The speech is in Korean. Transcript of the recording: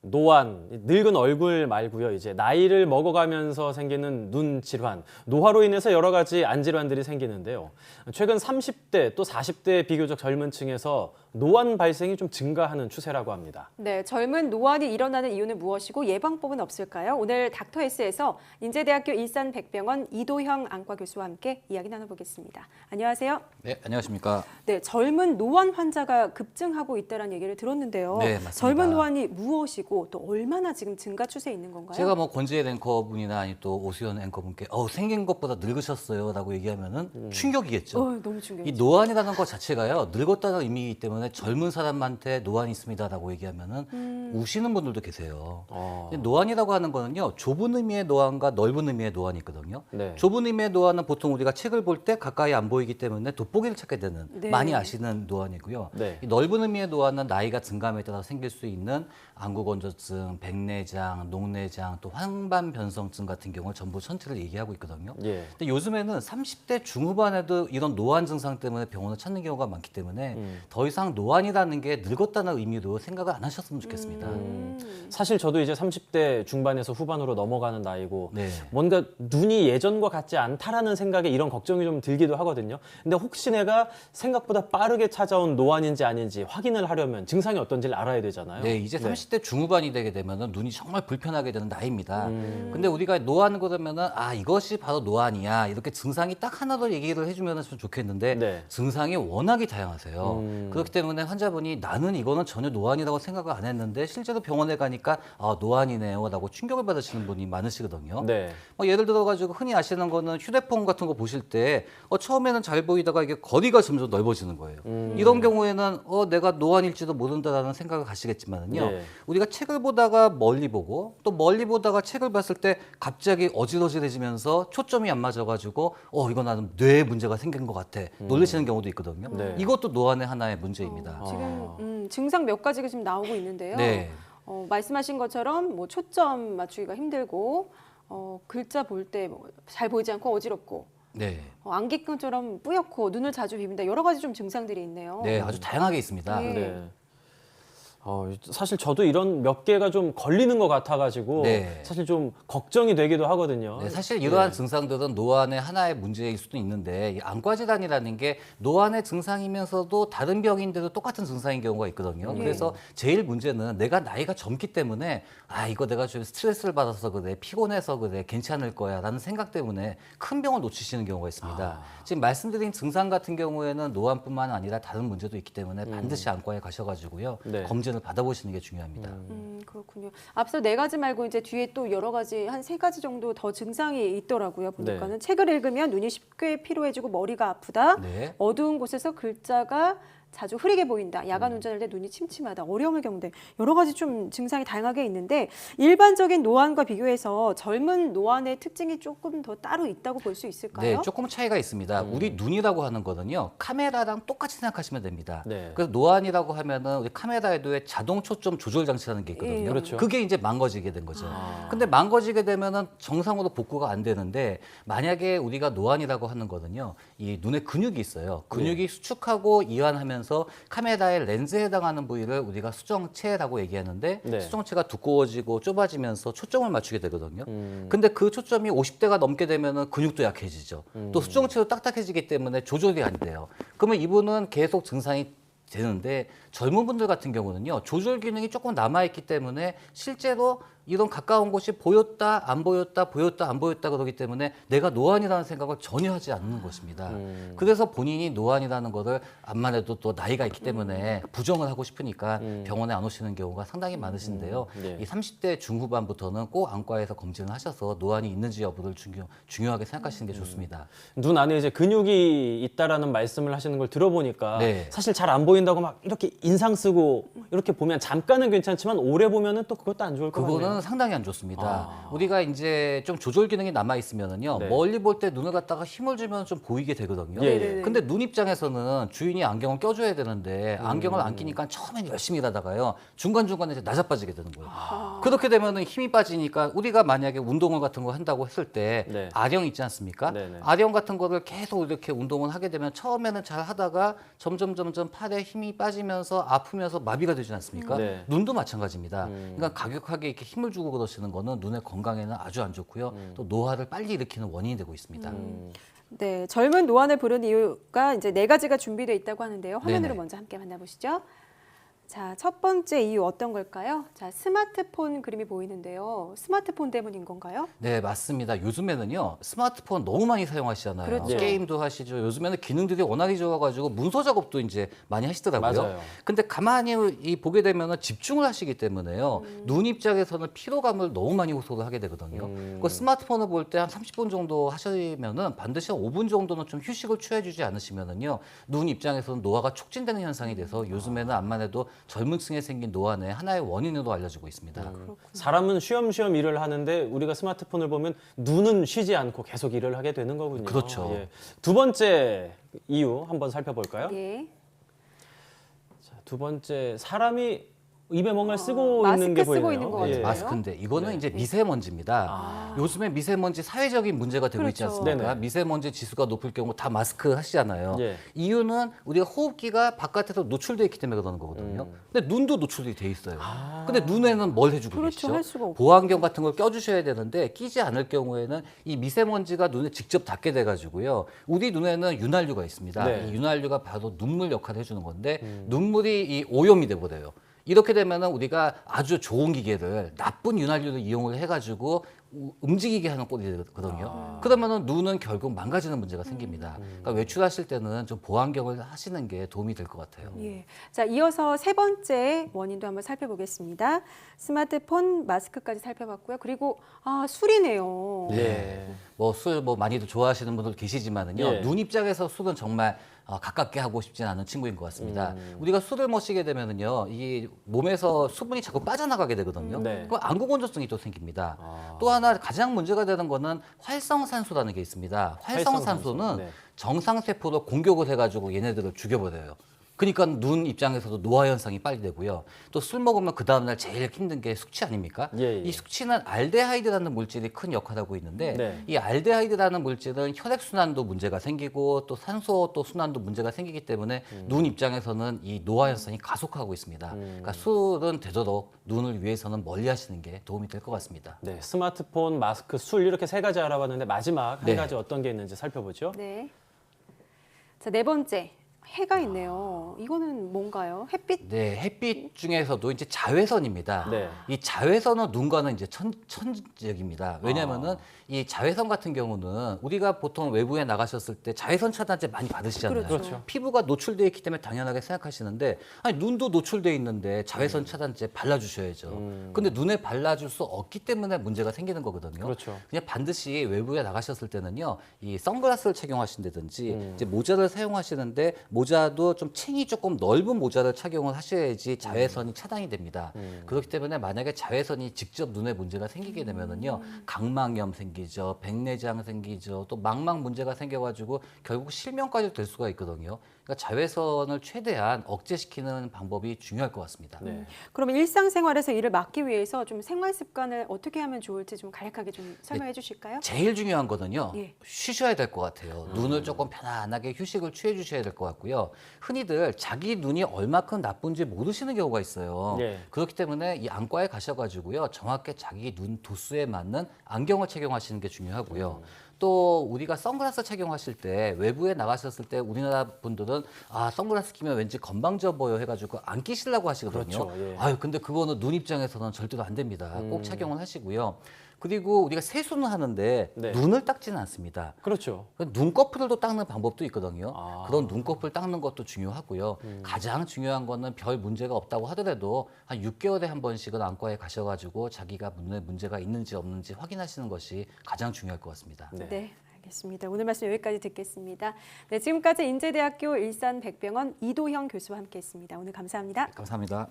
노안, 늙은 얼굴 말고요. 이제 나이를 먹어가면서 생기는 눈 질환, 노화로 인해서 여러 가지 안 질환들이 생기는데요. 최근 30대 또 40대 비교적 젊은 층에서 노안 발생이 좀 증가하는 추세라고 합니다. 네, 젊은 노안이 일어나는 이유는 무엇이고 예방법은 없을까요? 오늘 닥터S에서 인제대학교 일산백병원 이도형 안과 교수와 함께 이야기 나눠보겠습니다. 안녕하세요. 네, 안녕하십니까. 네, 젊은 노안 환자가 급증하고 있다는 얘기를 들었는데요. 네, 맞습니다. 젊은 노안이 무엇이고 또 얼마나 지금 증가 추세에 있는 건가요? 제가 뭐 권지혜 앵커분이나 아니 또 오수연 앵커분께 생긴 것보다 늙으셨어요라고 얘기하면은 충격이겠죠. 너무 충격이죠. 이 노안이라는 것 자체가요, 늙었다는 의미이기 때문에 젊은 사람한테 노안이 있습니다라고 얘기하면은 우시는 분들도 계세요. 근데 노안이라고 하는 거는요, 좁은 의미의 노안과 넓은 의미의 노안이 있거든요. 네. 좁은 의미의 노안은 보통 우리가 책을 볼 때 가까이 안 보이기 때문에 돋보기를 찾게 되는 네. 많이 아시는 노안이고요. 네. 이 넓은 의미의 노안은 나이가 증감에 따라 생길 수 있는 안구건조증, 백내장, 녹내장, 또 황반변성증 같은 경우를 전부 전체를 얘기하고 있거든요. 예. 근데 요즘에는 30대 중후반에도 이런 노안 증상 때문에 병원을 찾는 경우가 많기 때문에 더 이상 노안이라는 게 늙었다는 의미로 생각을 안 하셨으면 좋겠습니다. 사실 저도 이제 30대 중반에서 후반으로 넘어가는 나이고 네. 뭔가 눈이 예전과 같지 않다라는 생각에 이런 걱정이 좀 들기도 하거든요. 근데 혹시 내가 생각보다 빠르게 찾아온 노안인지 아닌지 확인을 하려면 증상이 어떤지를 알아야 되잖아요. 네, 이제 30대 중후반이 되게 되면은 눈이 정말 불편하게 되는 나이입니다. 근데 우리가 노안 그러면은 이것이 바로 노안이야. 이렇게 증상이 딱 하나 더 얘기를 해주면 좋겠는데 네. 증상이 워낙이 다양하세요. 그렇기 때문에 환자분이 나는 이거는 전혀 노안이라고 생각을 안 했는데 실제로 병원에 가니까 노안이네요라고 충격을 받으시는 분이 많으시거든요. 네. 예를 들어가지고 흔히 아시는 거는 휴대폰 같은 거 보실 때 처음에는 잘 보이다가 이게 거리가 점점 넓어지는 거예요. 이런 경우에는 내가 노안일지도 모른다라는 생각을 가시겠지만은요. 네. 우리가 책을 보다가 멀리 보고 또 멀리 보다가 책을 봤을 때 갑자기 어지러지해지면서 초점이 안 맞아가지고 이거 나는 뇌에 문제가 생긴 것 같아 놀라시는 경우도 있거든요. 네. 이것도 노안의 하나의 문제입니다. 지금 증상 몇 가지가 지금 나오고 있는데요. 네. 말씀하신 것처럼 뭐 초점 맞추기가 힘들고 글자 볼 때 잘 보이지 않고 어지럽고 네. 안개끈처럼 뿌옇고 눈을 자주 비빈다. 여러 가지 좀 증상들이 있네요. 네, 아주 다양하게 있습니다. 네. 네. 사실 저도 이런 몇 개가 좀 걸리는 것 같아가지고 네. 사실 좀 걱정이 되기도 하거든요. 네, 사실 이러한 증상들은 노안의 하나의 문제일 수도 있는데 이 안과 질환이라는 게 노안의 증상이면서도 다른 병인데도 똑같은 증상인 경우가 있거든요. 그래서 제일 문제는 내가 나이가 젊기 때문에 이거 내가 좀 스트레스를 받아서 그래, 피곤해서 그래, 괜찮을 거야 라는 생각 때문에 큰 병을 놓치시는 경우가 있습니다. 지금 말씀드린 증상 같은 경우에는 노안뿐만 아니라 다른 문제도 있기 때문에 반드시 안과에 가셔가지고요. 네. 검진을 받아보시는 게 중요합니다. 그렇군요. 앞서 네 가지 말고 이제 뒤에 또 여러 가지 한 세 가지 정도 더 증상이 있더라고요. 보니까는 책을 읽으면 눈이 쉽게 피로해지고 머리가 아프다. 네. 어두운 곳에서 글자가 자주 흐리게 보인다. 야간 운전할 때 눈이 침침하다. 어려움을 겪는다. 여러 가지 좀 증상이 다양하게 있는데 일반적인 노안과 비교해서 젊은 노안의 특징이 조금 더 따로 있다고 볼 수 있을까요? 네, 조금 차이가 있습니다. 우리 눈이라고 하는 거는요, 카메라랑 똑같이 생각하시면 됩니다. 네. 그래서 노안이라고 하면은 우리 카메라에도 자동 초점 조절 장치라는 게 있거든요. 그렇죠. 그게 이제 망가지게 된 거죠. 근데 망가지게 되면은 정상으로 복구가 안 되는데 만약에 우리가 노안이라고 하는 거는요, 이 눈에 근육이 있어요. 근육이 수축하고 이완하면서 카메라의 렌즈에 해당하는 부위를 우리가 수정체라고 얘기하는데 네. 수정체가 두꺼워지고 좁아지면서 초점을 맞추게 되거든요. 근데 그 초점이 50대가 넘게 되면은 근육도 약해지죠. 또 수정체도 딱딱해지기 때문에 조절이 안 돼요. 그러면 이분은 계속 증상이 되는데 젊은 분들 같은 경우는요, 조절 기능이 조금 남아있기 때문에 실제로 이런 가까운 곳이 보였다 안 보였다 보였다 안 보였다 그러기 때문에 내가 노안이라는 생각을 전혀 하지 않는 것입니다. 그래서 본인이 노안이라는 거를 암만 해도 또 나이가 있기 때문에 부정을 하고 싶으니까 병원에 안 오시는 경우가 상당히 많으신데요. 네. 이 30대 중후반부터는 꼭 안과에서 검진을 하셔서 노안이 있는지 여부를 중요하게 생각하시는 게 좋습니다. 눈 안에 이제 근육이 있다라는 말씀을 하시는 걸 들어보니까 네. 사실 잘 안 보인다고 막 이렇게 인상 쓰고 이렇게 보면 잠깐은 괜찮지만 오래 보면은 또 그것도 안 좋을 것 같네요. 그거는 상당히 안 좋습니다. 우리가 이제 좀 조절 기능이 남아 있으면은요, 네. 멀리 볼 때 눈을 갖다가 힘을 주면 좀 보이게 되거든요. 예, 예. 근데 눈 입장에서는 주인이 안경을 껴줘야 되는데 안경을 안 끼니까 처음엔 열심히 일하다가요, 중간중간에 이제 나자빠지게 되는 거예요. 그렇게 되면은 힘이 빠지니까 우리가 만약에 운동을 같은 거 한다고 했을 때 네. 아령 있지 않습니까? 네네. 아령 같은 거를 계속 이렇게 운동을 하게 되면 처음에는 잘 하다가 점점 팔에 힘이 빠지면서 하면서 아프면서 마비가 되지 않습니까? 네. 눈도 마찬가지입니다. 그러니까 가격하게 이렇게 힘을 주고 그러시는 거는 눈의 건강에는 아주 안 좋고요. 또 노화를 빨리 일으키는 원인이 되고 있습니다. 네, 젊은 노안을 부른 이유가 이제 4가지가 준비되어 있다고 하는데요. 화면으로 네네. 먼저 함께 만나보시죠. 자, 첫 번째 이유 어떤 걸까요? 자, 스마트폰 그림이 보이는데요. 스마트폰 때문인 건가요? 네, 맞습니다. 요즘에는요, 스마트폰 너무 많이 사용하시잖아요. 그렇죠. 게임도 하시죠. 요즘에는 기능들이 워낙에 좋아가지고 문서 작업도 이제 많이 하시더라고요. 맞아요. 근데 가만히 보게 되면은 집중을 하시기 때문에요. 눈 입장에서는 피로감을 너무 많이 호소를 하게 되거든요. 그 스마트폰을 볼 때 한 30분 정도 하시면은 반드시 한 5분 정도는 좀 휴식을 취해주지 않으시면은요, 눈 입장에서는 노화가 촉진되는 현상이 돼서 요즘에는 암만 해도 젊은 층에 생긴 노안의 하나의 원인으로 알려지고 있습니다. 사람은 쉬엄쉬엄 일을 하는데 우리가 스마트폰을 보면 눈은 쉬지 않고 계속 일을 하게 되는 거군요. 그렇죠. 예. 두 번째 이유 한번 살펴볼까요? 예. 자, 두 번째 사람이 입에 뭔가를 쓰고 마스크 있는 게 쓰고 보이네요. 있는 것 예. 같아요. 마스크인데 이거는 네. 이제 미세먼지입니다. 요즘에 미세먼지 사회적인 문제가 되고 있지 그렇죠. 않습니까? 네네. 미세먼지 지수가 높을 경우 다 마스크 하시잖아요. 예. 이유는 우리가 호흡기가 바깥에서 노출돼 있기 때문에 그러는 거거든요. 근데 눈도 노출이 돼 있어요. 근데 눈에는 뭘 해주고 그렇죠. 계시죠? 할 수가 없고. 보안경 같은 걸 껴주셔야 되는데 끼지 않을 경우에는 이 미세먼지가 눈에 직접 닿게 돼가지고요. 우리 눈에는 윤활유가 있습니다. 네. 이 윤활유가 바로 눈물 역할을 해주는 건데 눈물이 이 오염이 돼버려요. 이렇게 되면은 우리가 아주 좋은 기계를 나쁜 윤활유를 이용을 해가지고 움직이게 하는 꼴이 되거든요. 그러면은 눈은 결국 망가지는 문제가 생깁니다. 그러니까 외출하실 때는 좀 보안경을 하시는 게 도움이 될 것 같아요. 예. 자, 이어서 세 번째 원인도 한번 살펴보겠습니다. 스마트폰, 마스크까지 살펴봤고요. 그리고 술이네요. 예. 뭐 술 뭐 많이도 좋아하시는 분들 계시지만은요. 예. 눈 입장에서 술은 정말 가깝게 하고 싶진 않은 친구인 것 같습니다. 우리가 술을 마시게 되면은요, 이 몸에서 수분이 자꾸 빠져나가게 되거든요. 네. 그럼 안구건조증이 또 생깁니다. 또 하나 가장 문제가 되는 거는 활성산소라는 게 있습니다. 활성산소는 활성산소, 네. 정상세포로 공격을 해가지고 얘네들을 죽여버려요. 그러니까 눈 입장에서도 노화 현상이 빨리 되고요. 또 술 먹으면 그 다음날 제일 힘든 게 숙취 아닙니까? 예, 예. 이 숙취는 알데하이드라는 물질이 큰 역할을 하고 있는데 네. 이 알데하이드라는 물질은 혈액순환도 문제가 생기고 또 산소 또 순환도 문제가 생기기 때문에 눈 입장에서는 이 노화 현상이 가속하고 있습니다. 그러니까 술은 되도록 눈을 위해서는 멀리 하시는 게 도움이 될 것 같습니다. 네, 스마트폰, 마스크, 술 이렇게 세 가지 알아봤는데 마지막 한 네. 가지 어떤 게 있는지 살펴보죠. 네. 자, 네 번째. 해가 있네요. 이거는 뭔가요? 햇빛? 네, 햇빛 중에서도 이제 자외선입니다. 네. 이 자외선은 눈과는 이제 천적입니다. 왜냐하면은 이 자외선 같은 경우는 우리가 보통 외부에 나가셨을 때 자외선 차단제 많이 받으시잖아요. 그렇죠. 피부가 노출되어 있기 때문에 당연하게 생각하시는데 아니 눈도 노출되어 있는데 자외선 차단제 발라주셔야죠. 근데 눈에 발라줄 수 없기 때문에 문제가 생기는 거거든요. 그렇죠. 그냥 반드시 외부에 나가셨을 때는요, 이 선글라스를 착용하신다든지 이제 모자를 사용하시는데 모자도 좀 챙이 조금 넓은 모자를 착용을 하셔야지 자외선이 차단이 됩니다. 그렇기 때문에 만약에 자외선이 직접 눈에 문제가 생기게 되면은요, 각막염 생기죠, 백내장 생기죠, 또 망막 문제가 생겨가지고 결국 실명까지 될 수가 있거든요. 그러니까 자외선을 최대한 억제시키는 방법이 중요할 것 같습니다. 네. 그러면 일상생활에서 이를 막기 위해서 좀 생활 습관을 어떻게 하면 좋을지 좀 간략하게 좀 설명해 주실까요? 제일 중요한 거는요. 예. 쉬셔야 될 것 같아요. 눈을 조금 편안하게 휴식을 취해 주셔야 될 것 같고요. 흔히들 자기 눈이 얼마큼 나쁜지 모르시는 경우가 있어요. 예. 그렇기 때문에 이 안과에 가셔가지고요. 정확히 자기 눈 도수에 맞는 안경을 착용하시는 게 중요하고요. 또 우리가 선글라스 착용하실 때 외부에 나가셨을 때 우리나라 분들은 선글라스 끼면 왠지 건방져 보여 해가지고 안 끼시려고 하시거든요. 그렇죠, 예. 아유 근데 그거는 눈 입장에서는 절대로 안 됩니다. 꼭 착용을 하시고요. 그리고 우리가 세수는 하는데 네. 눈을 닦지는 않습니다. 그렇죠. 눈꺼풀도 닦는 방법도 있거든요. 아. 그런 눈꺼풀 닦는 것도 중요하고요. 가장 중요한 거는 별 문제가 없다고 하더라도 한 6개월에 한 번씩은 안과에 가셔가지고 자기가 눈에 문제가 있는지 없는지 확인하시는 것이 가장 중요할 것 같습니다. 네. 네, 알겠습니다. 오늘 말씀 여기까지 듣겠습니다. 네, 지금까지 인제대학교 일산백병원 이도형 교수와 함께했습니다. 오늘 감사합니다. 감사합니다.